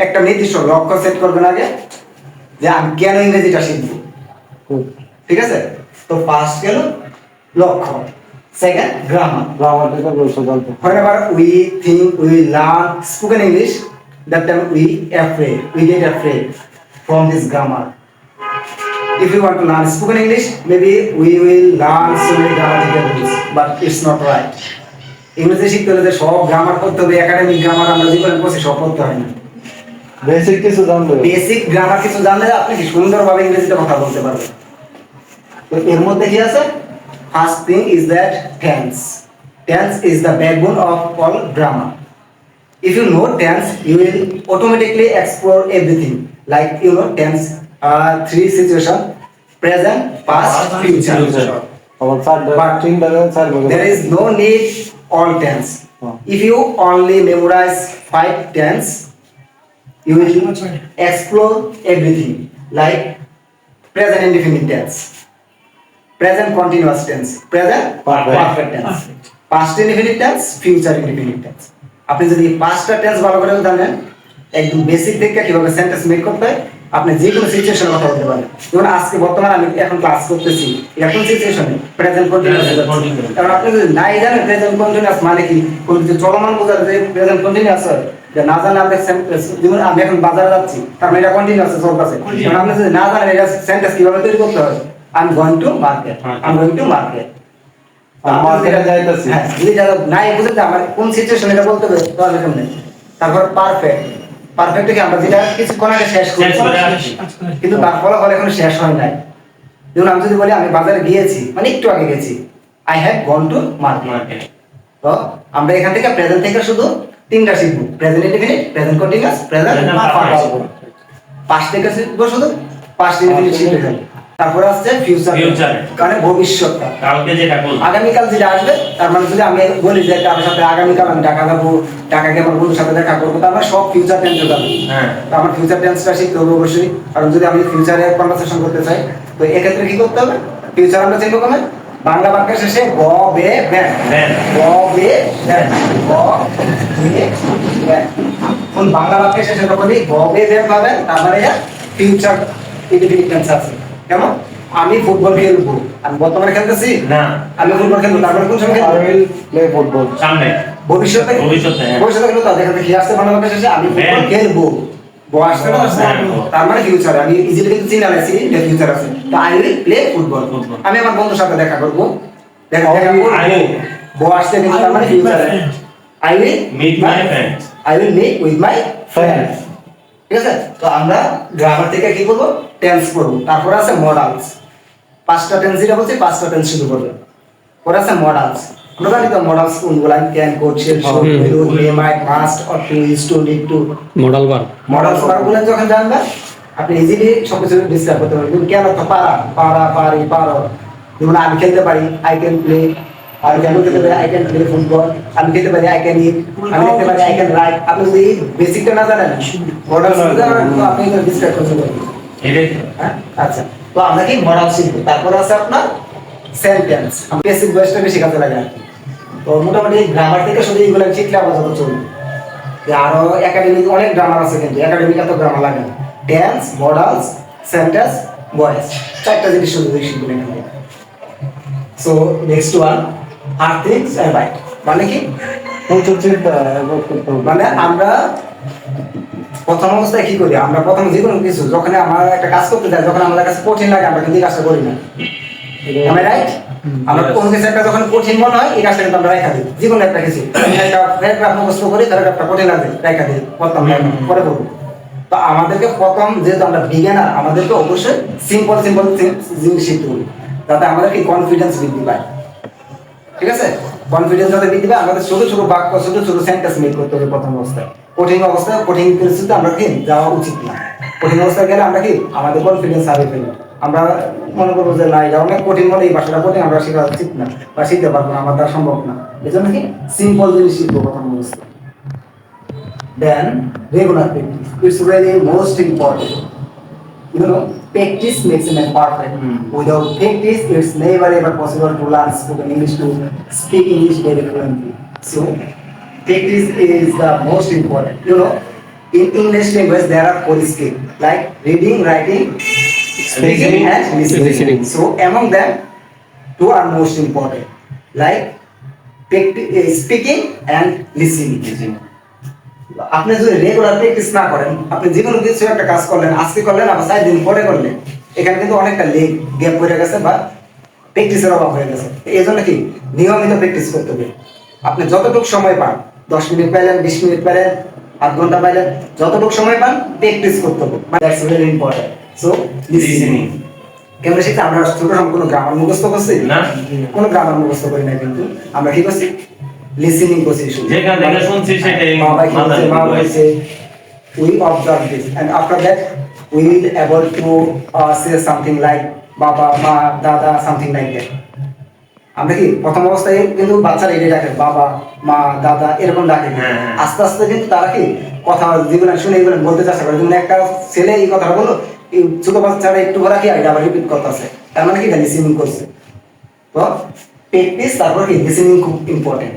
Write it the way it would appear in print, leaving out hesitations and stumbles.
একটা নির্দিষ্ট লক্ষ্য সেট করবেন আগে যে আমি কেন ইংরেজিটা শিখবো। ঠিক আছে, তো ফার্স্ট গেল লক্ষ্য, সেকেন্ড গ্রামার। গ্রামারটা বলছো জানতে। Whenever we think we learn spoken English, that time we get afraid from this grammar. If we want to learn spoken English, maybe we will learn so many grammatical rules, but it's not right. ইংরেজি শিখতে হলে যে সব grammar করতে হবে, academic grammar আমরা যেগুলো পড়ছি সব করতে হয় না। বেসিক কিছু জানলে, বেসিক গ্রামার কিছু জানলে আপনি কি সুন্দরভাবে ইংরেজিতে কথা বলতে পারবেন। তো এর মধ্যে কি আছে? First thing is that tense. Tense is the backbone of all grammar. If you know tense, you will automatically explore everything. Like tense, three situation: present, past, future. But there is no need all tense. If you only memorize 5 tense, you will explore everything. Like present indefinite tense, present continuous tense, present perfect tense, past indefinite tense, future indefinite tense. আপনি যদি পাঁচটা tense ভালো করে জানেন, একদম basic থেকে কিভাবে sentence make করতে হয়, আপনি যে কোনো সিচুয়েশনে কথা বলতে পারেন। যেমন আজকে বর্তমানে আমি এখন ক্লাস করতেছি, এখন সিচুয়েশনে প্রেজেন্ট কন্টিনিউয়াস। কারণ আপনি যদি নাই জানেন প্রেজেন্ট কন্টিনিউয়াস মানে কি, কোন কিছু চলমান বোঝার যে প্রেজেন্ট কন্টিনিউয়াস হয়, যে না জানেন আপনি যেমন আমি এখন বাজারে যাচ্ছি, তার মানে এটা কন্টিনিউয়াস চলতেছে। কারণ আপনি যদি না জানেন এটা সেন্টেন্স কিভাবে তৈরি করতে হয়, I am going to market, I am going to market. মার্কেটে যাইতাছি, হ্যাঁ, যদি নাই বুঝতে আমার কোন সিচুয়েশনে এটা বলতে হবে তাহলে কেমনে। তারপর পারফেক্ট কি আমরা যেটা কিছুক্ষণ আগে শেষ করেছি, কিন্তু তার ফলাফল এখন শেষ হয় নাই। যেমন আমি যদি বলি আমি বাজারে গিয়েছি, মানে একটু আগে গেছি, I have gone to market. তো আমরা এখান থেকে প্রেজেন্ট থেকে শুধু তিনটা শিখবো: present indefinite, present continuous, present perfect. Past থেকে শিখবো শুধু পাস্ট ইনডিফিনিট শিখতে হবে। তারপরে আসছে ফিউচার, মানে ভবিষ্যৎটা, কালকে যেটা বলবো, আগামীকাল যেটা আসবে। তার মানে যদি আমি বলি যে আমার সাথে আগামীকাল আমি ঢাকা যাবো, ঢাকাকে আমার বন্ধুর সাথে দেখা করবো, তার মানে সব ফিউচার টেন্সে যাবে। হ্যাঁ, তো আমার ফিউচার টেন্সটা শিখতে হবে অবশ্যই। কারণ যদি আমি ফিউচারে কনভারসেশন করতে চাই, তো এক্ষেত্রে কি করতে হবে? ফিউচার আমরা চিনবো কেমন? বাংলা বাক্যের শেষে গ বে ব্যান, গ বে ব্যান, গ বে ব্যান। কোন বাংলা বাক্যের শেষে যখনই গ বে ব্যান পাবেন, তার মানে ফিউচার ইনডিফিনিট টেন্স আছে। কেমন? আমি ফুটবল খেলবো, আমি বর্তমানে খেলতেছি না, আমি ফুটবল খেলবো, তারপরে কোন সময় খেলবো? আই উইল প্লে ফুটবল, সামনে ভবিষ্যতে খেলবো। তো দেখেন কি আসছে বাংলা ভাষায়, আমি ফুটবল খেলবো, আসছে না, তার মানে ফিউচার। আমি ইজিলি কিন্তু চিন্তা লাইছি যে ফিউচার আছে। তো আই উইল প্লে ফুটবল, আমি আমার বন্ধুর সাথে দেখা করব, দেখা করব, আসছে কিন্তু তার মানে future. I will meet my friends, I will meet with my friends. ঠিক আছে, তো আমরা গ্রামার থেকে কি করব? টেন্স পড়ব। তারপর আছে মডালস। পাঁচটা টেন্স যেটা বলছি, পাঁচটা টেন্স শুরু করবে। পরে আছে মডালস। আমরা জানি তো মডালস কোনগুলো: can, could, shall, should, will, may, might, must, ought to, is to, need to. Modal verb, modals ভার্বগুলো যখন জানবেন, আপনি ইজিলি সবকিছু ডিসক্রাইব করতে পারবেন। কেন তো পারি, পারো। যেমন আমি খেলতে পারি, আই ক্যান প্লে। আর আমি খেলতে পারি, আই ক্যান প্লে ফুটবল। আমি খেলতে পারি, আই ক্যান ইট। আমি লিখতে পারি, আই ক্যান রাইট। আপনি যদি বেসিকটা না জানেন, মডালস জানেন, তো আপনি এটা ডিসক্রাইব করতে পারবেন। আচ্ছা, তো আমরা কি মডাল শিখবো। তারপর আছে আপনার সেন্টেন্স। আমি বেসিক বয়সটা বেশি কাজে লাগে আর কি। তো মোটামুটি গ্রামার থেকে শুধু এইগুলো শিখলে আপাতত চলবে। আরো একাডেমিক অনেক গ্রামার আছে, কিন্তু একাডেমিক এত গ্রামার লাগে না। টেন্স, মডালস, সেন্টেন্স, ভয়েস, চারটা জিনিস শুধু শিখবেন এখানে। সো নেক্সট ওয়ান, আর থিংস এন্ড রাইট। মানে কি? মানে আমরা প্রথম অবস্থায় কি করি? আমরা প্রথম যে কোনো কিছু যখন আমরা একটা কাজ করতে যাই, যখন আমাদের কাছে কঠিন লাগে, আমরা কিন্তু এই কাজটা করি না। Am I right? আমরা কোন কিছু একটা যখন কঠিন মনে হয়, এই কাজটা কিন্তু আমরা রেখা দিই। যে কোনো একটা কিছু, একটা প্যারাগ্রাফ মুখস্থ করি, তার একটা কঠিন লাগে, রেখা দিই, প্রথম পরে করবো। তো আমাদেরকে প্রথম, যেহেতু আমরা বিজ্ঞানার, আমাদেরকে অবশ্যই সিম্পল জিনিস শিখতে হবে, যাতে আমাদের কি কনফিডেন্স বৃদ্ধি পায়। ঠিক আছে, কনফিডেন্স যাতে বৃদ্ধি পায়, আমাদের ছোট ছোট বাক্য, ছোট ছোট সেন্টেন্স মেক করতে হবে প্রথম অবস্থায়। কঠিন অবস্থায়, কঠিন পরিস্থিতিতে আমরা কি যাওয়া উচিত না। কঠিন অবস্থায় গেলে আমরা কি আমাদের কনফিডেন্স হারিয়ে ফেলি। আমরা মনে করবো যে না, এটা অনেক কঠিন, মনে এই ভাষাটা কঠিন, আমরা শেখা উচিত না বা শিখতে পারবো না, আমার দ্বারা সম্ভব না। এই জন্য কি সিম্পল জিনিস শিখবো প্রথম অবস্থায়। Then regular practice, it's really most important. Practice makes a man perfect. Without practice, it's never ever possible to learn spoken English, to speak English very fluently. So, practice is the most important. In English language, there are four skills like reading, writing, speaking, and listening. So among them, two are most important, like speaking and listening. আপনি যদি regular practice না করেন, আপনি যে কোনো কিছু একটা কাজ করলেন, আজকে করলেন আবার 4 দিন পরে করলেন, এখানে কিন্তু অনেকটা গ্যাপ পড়ে গেছে বা প্র্যাকটিসের অভাব হয়ে গেছে। এই জন্য কি নিয়মিত প্র্যাকটিস করতে হবে। আপনি যতটুকু সময় পান, 10 মিনিট পাইলেন, 20 মিনিট পাইলেন, আধ ঘন্টা পাইলেন, যতটুকু সময় পান প্র্যাকটিস করতে হবে। That's very important. So listening কেমন শিখতে আমরা ছোট সময় কোনো গ্রামার মুখস্থ করছি না। কোনো গ্রামার মুখস্থ করি না, কিন্তু আমরা কি করছি লিসেনিং করছি শুধু যেখান থেকে শুনছি সেটাই বাবা কি বলছে, মা মাথায় বলছে, we observe this and after that we will able to say something like বাবা মা দাদা something like that. আমরা কি প্রথম অবস্থায় কিন্তু বাচ্চারা এটাই ডাকে বাবা মা দাদা এরকম ডাকে, হ্যাঁ। আস্তে আস্তে কিন্তু তারা কি কথা যেগুলো শুনে এগুলো বলতে চেষ্টা করে। যেমন একটা ছেলে এই কথাটা বললো, এই ছোট বাচ্চারা একটু করে কি এটা আবার রিপিট করতেছে, তার মানে কি লিসেনিং করছে। তো প্র্যাকটিস তারপর কি লিসেনিং খুব ইম্পর্টেন্ট।